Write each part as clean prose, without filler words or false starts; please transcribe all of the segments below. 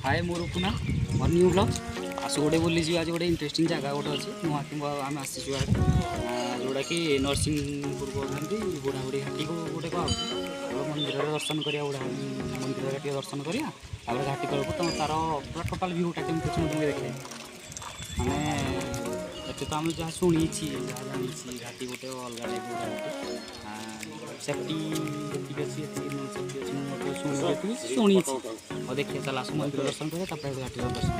हाय मोर पुना more new blog आस गोटे बुली जी आज गोटे इंटरेस्टिंग जगह गोटे अच्छे नुआ आम आसीचु आड़े जोटा कि नरसिंहपुर कहते बुढ़ा बुढ़ी घाटी को गोटे कह मंदिर दर्शन करा बुढ़ा मंदिर दर्शन करा घाटी तलक तुम तार पूरा टोटाल भ्यूटा केमती तुम्हें देखे मैंने ये तो आम जहाँ शुणी जहाँ जानी घाटी गोटे अलग टाइप सेफ्टी अच्छी सेफ्टी अच्छी शुणी और देखिए चल आस मंदिर दर्शन करें घाटी दर्शन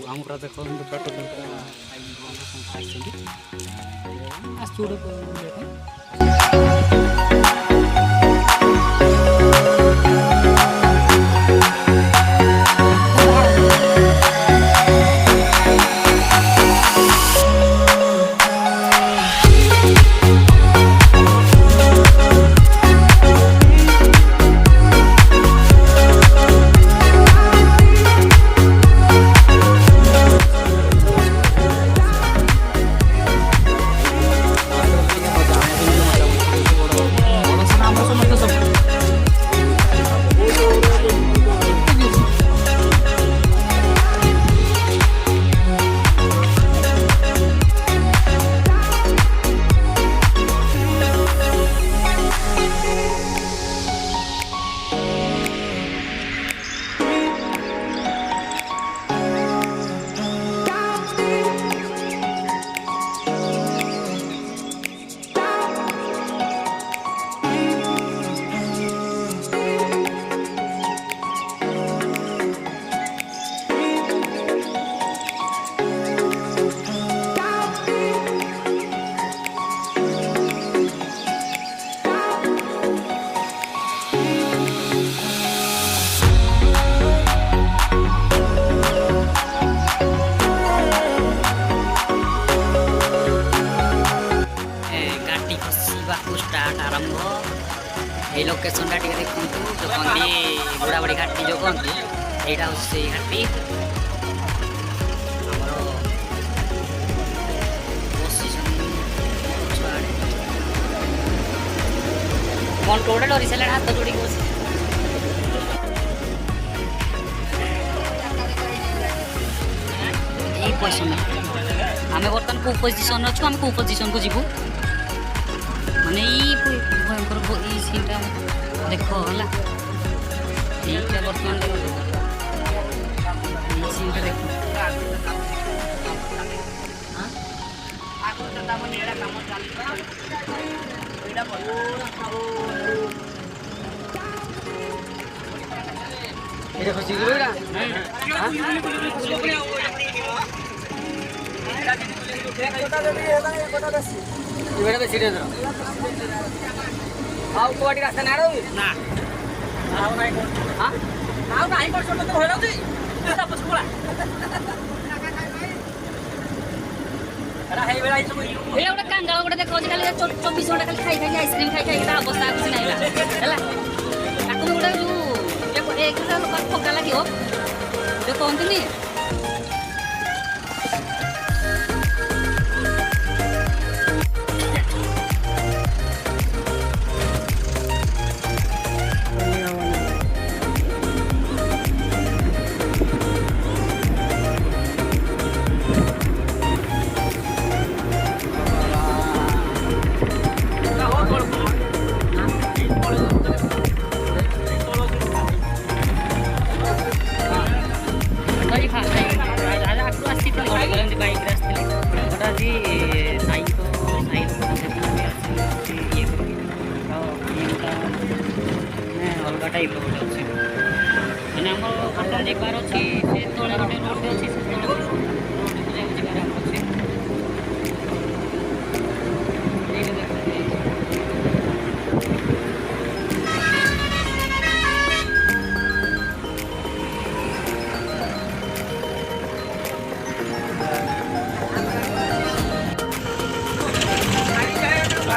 आम पूरा देख पूरा टोटल स्टार्ट आरंभ ये लोकेशन टा देखु जो कहती बुढ़ा बुढ़ी घाटी जो कहती यहाँ हूँ से घाटी मन टोटे डरी सारे हाथ जोड़ी बस यही पोजिशन आम बर्तमान कौ पोजिशन अच्छु आम कौ पोजिशन को जीवु माने भयंकर ये सीनटा देख है बर्तमान सीनटा देख बेसी आउटी रास्ता ना ना गोटे कांगाल गोटे देख खाली 24 घंटा खाली खाई खाई आइसक्रीम खाई खाई अवस्था कुछ ना गोटे जो फका लगे जो कहते अलग टाइप गोटे अच्छे मैंने आम कटन जबार अच्छी से तले गोटे रोड अच्छी से रोड जबार अच्छे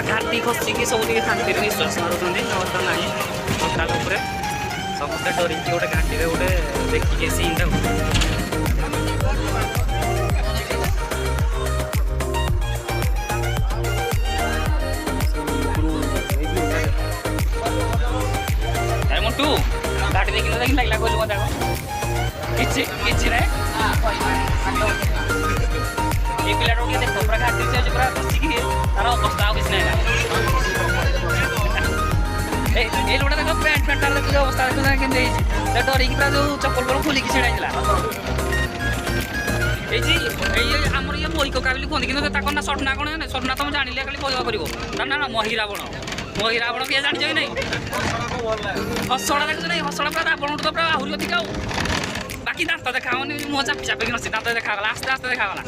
घाटी खसिकी सब शांति निश्वास मारुँच अवस्था ना टोटाल समस्ते डरिकी गोटे घाटी गोटे देखिए सीनटा मुंटू घाटी देखिए लगला कहलु मत କିଛି ନାହିଁ ଏ ପିଲାଟା ଟିକେ ଦେଖ ପୁରା ଘାଟି ଯାଉଛି ପୁରା ବସିକି ତାର ଅବସ୍ଥା ଆଉ କିଛି ନାହିଁ ଏ ଲୋକଟା ଦେଖ ପ୍ୟାଣ୍ଟ ଫ୍ୟାଣ୍ଟ ଦେଖୁଛ ଅବସ୍ଥା ଦେଖୁଛ କେମିତି ହେଇଛି ତା ଡରିକି ପୁରା ଯେଉଁ ଚପଲ ଫଳ ଖୋଲିକି ଛିଡ଼ା ହେଇଥିଲା ଏଇ ଆମର ଇଏ ମହି କକା ବୋଲି କୁହନ୍ତି କିନ୍ତୁ ତାଙ୍କ ନା ସଟନା କ'ଣ ଜାଣେ ସଟନା ତମେ ଜାଣିଲେ ଖାଲି କହିବା କରିବ ତା ନା ମହିରାବଣ କିଏ ଜାଣିଛ କି ନାହିଁ ହସଡ଼ା ଦେଖୁଛ ନାହିଁ ହସଡ଼ା ପୁରା ରାବଣଠୁ ତ ପୁରା ଆହୁରି ଅଧିକ ଆଉ ବାକି ଦାନ୍ତ ଦେଖାହବନି ମୁହଁ ଚାପି ଚାପିକି ନସି ଦାନ୍ତ ଦେଖାଗଲା ଆସ୍ତେ ଆସ୍ତେ ଦେଖାଗଲା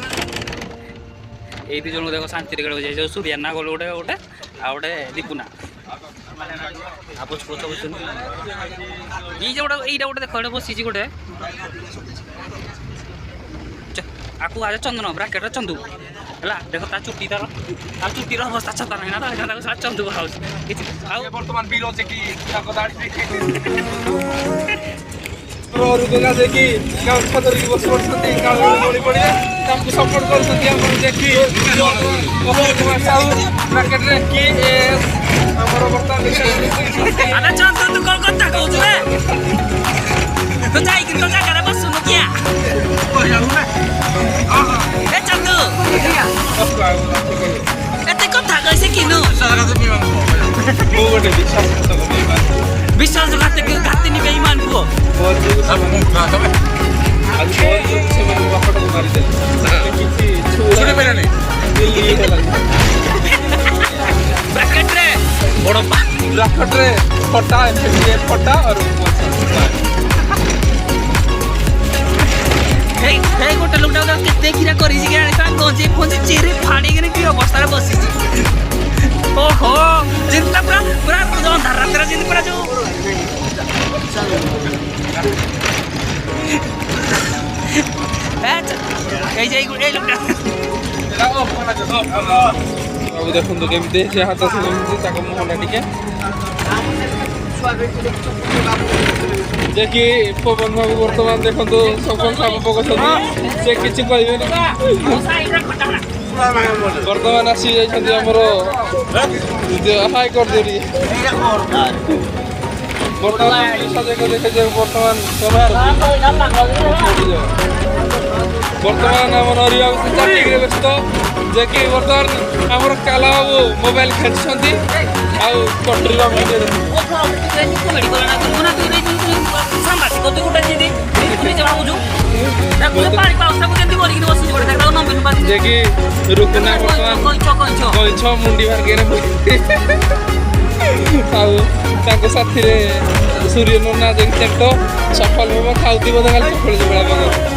ଏଇ ଦୁଇ ଜଣଙ୍କୁ ଦେଖ ଶାନ୍ତିରେ ଖେଳିବାକୁ ଯାଇଛ ସୂର୍ଯ୍ୟାନା ଗଲ ଗୋଟେ ଆଉ ଗୋଟେ ଦୀପୁନା ଆପସ କଥା ବୁଝୁଛନ୍ତି ଏଇଟା ଗୋଟେ ଦେଖ ଏଇଟା ବସିଛି ଗୋଟେ ଆକୁ ଆଜ ଚନ୍ଦନ ବ୍ରାକେଟର ଚନ୍ଦୁ ହେଲା ଦେଖ ତା ଚୁଟିର ଅବସ୍ଥା ଛତା ନାହିଁ ନା ତାକୁ ଚନ୍ଦୁ ବାହାଉଛି କିଛି ଆଉ ବର୍ତ୍ତମାନ ବିଲ୍ ଅଛି କି ତାଙ୍କ ଦାଢ଼ି ପ୍ରହରକୁ ଗାଧେଇକି ଗାମୁଛା ଧରିକି ବସି ପଡ଼ିଛନ୍ତି ବଳି ପଡ଼ିଲେ ତାଙ୍କୁ ସପୋର୍ଟ କରୁଛନ୍ତି ଆମର ଦେଖି ସାହୁ ବ୍ରାକେଟରେ କି ଆମର ବର୍ତ୍ତମାନ ଚନ୍ଦୁ ତୁ କ'ଣ କଥା କହୁଛୁ ତୁ ଯାଇକି ତୋ ଜାଗାରେ ବସୁନୁ କିଆ ଏ ଚନ୍ଦୁ ଏତେ କଥା କହିছে କିନୁ ମୁଁ ଗୋଟେ ବିଶ୍ୱାସ ଘାତିନି ବେଇମାନ ପୁଅ ସେମାନେ ବାପଟାକୁ ମାରିଦେଲେ କିଛି ଛୁଟି ପାଇଲାନି ବ୍ରାକେଟରେ ବଡ଼ ବ୍ରାକେଟରେ ଫଟା ଫଟା ଗୋଟେ ଲୋକଟା କେତେ କ୍ଷୀରା କରିଛି କି ଆଣି ଗଞ୍ଜି ଫଞ୍ଜି ଚିରି ଫାଡ଼ିକିନି କି ଅବସ୍ଥାରେ ବସିଛି ଓହୋ ଯେମିତି ପୁରା ପୁରା ଅନ୍ଧାର ରାତିରେ ଯେମିତି ପୁରା ଯୋଉ ଏଇ ଲୋକଟା ଆଉ ଦେଖନ୍ତୁ କେମିତି ସେ ହାତ କେମିତି ତାଙ୍କ ମୁହଁଟା ଟିକେ ଯେ କି ପବନ ବାବୁ ବର୍ତ୍ତମାନ ଦେଖନ୍ତୁ ସଫଳ ସାପ ପକାଉଛନ୍ତି ସେ କିଛି କହିବେନି ବର୍ତ୍ତମାନ ଆସି ଯାଇଛନ୍ତି ଆମର ହାଇକୋର୍ଟ ଯୋଡ଼ି ବର୍ତ୍ତମାନ ଦେଖେ ବର୍ତ୍ତମାନ ଆମ ନରିବାବୁ ଚାକିରିରେ ବ୍ୟସ୍ତ ଯେ କି ବର୍ତ୍ତମାନ ଆମର କାଲା ବାବୁ ମୋବାଇଲ ଖେଚୁଛନ୍ତି ଆଉ କଟରୀ ବାବୁ ଯେ କି ରୁକୁନା ବର୍ତ୍ତମାନ କଇଁଛ ମୁଣ୍ଡି ଭାଗିରେ ଆଉ ତାଙ୍କ ସାଥିରେ ସୂର୍ଯ୍ୟ ନନା ଯାଇକି ଚେଟ ସଫଳ ହେବ ଖାଉଥିବ ତ ଖାଲି ସଫଳ ଯୋଗଳା ପାଗ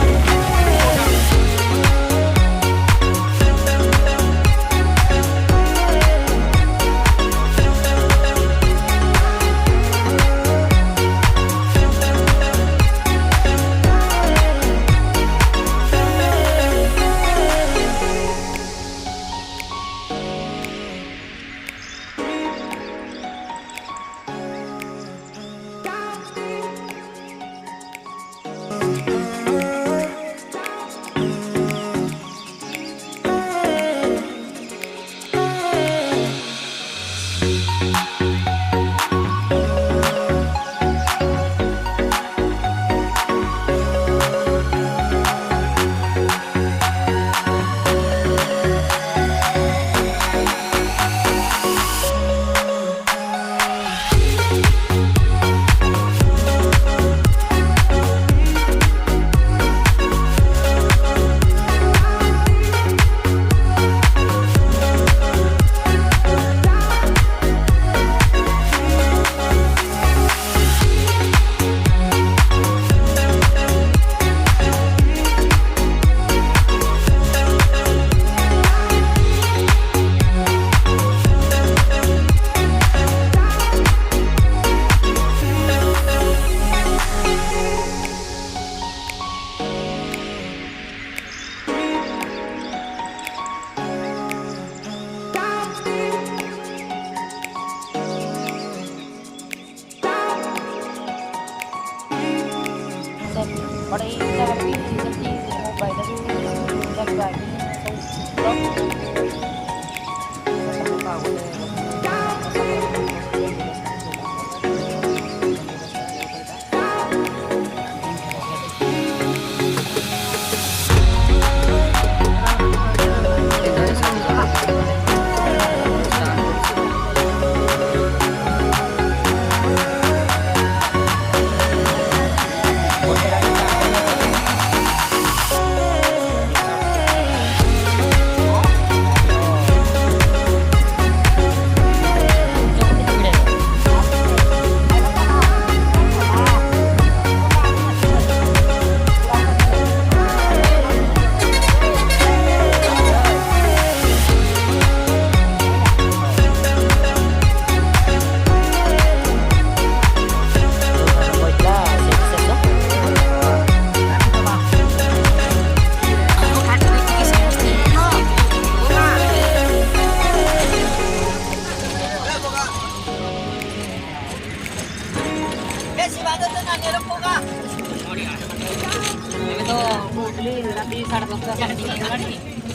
ଏବେ ତ କହୁଥିଲି ରାତି 10:30 ପାଖାପାଖି ହେଇଗଲାଣି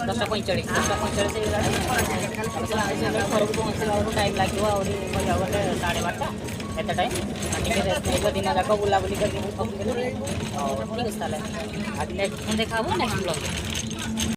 10:45 ହେଇଗଲାଣି ଘରକୁ ପହଞ୍ଚିଲା ବେଳକୁ ଟାଇମ୍ ଲାଗିବ ଆହୁରି କହିବାକୁ ଗଲେ 12:30 ଏତେ ଟାଇମ୍ ଟିକେ ରେଷ୍ଟ ନେଇଯିବ ଦିନ ଯାକ ବୁଲାବୁଲି କରିକି ସବୁଦିନ ଆଉ ଠିକ୍ ଅଛି ତାହେଲେ ଆଜି ନେକ୍ସଟ ଦେଖା ହେବ ନେକ୍ସଟ ବ୍ଲଗ୍।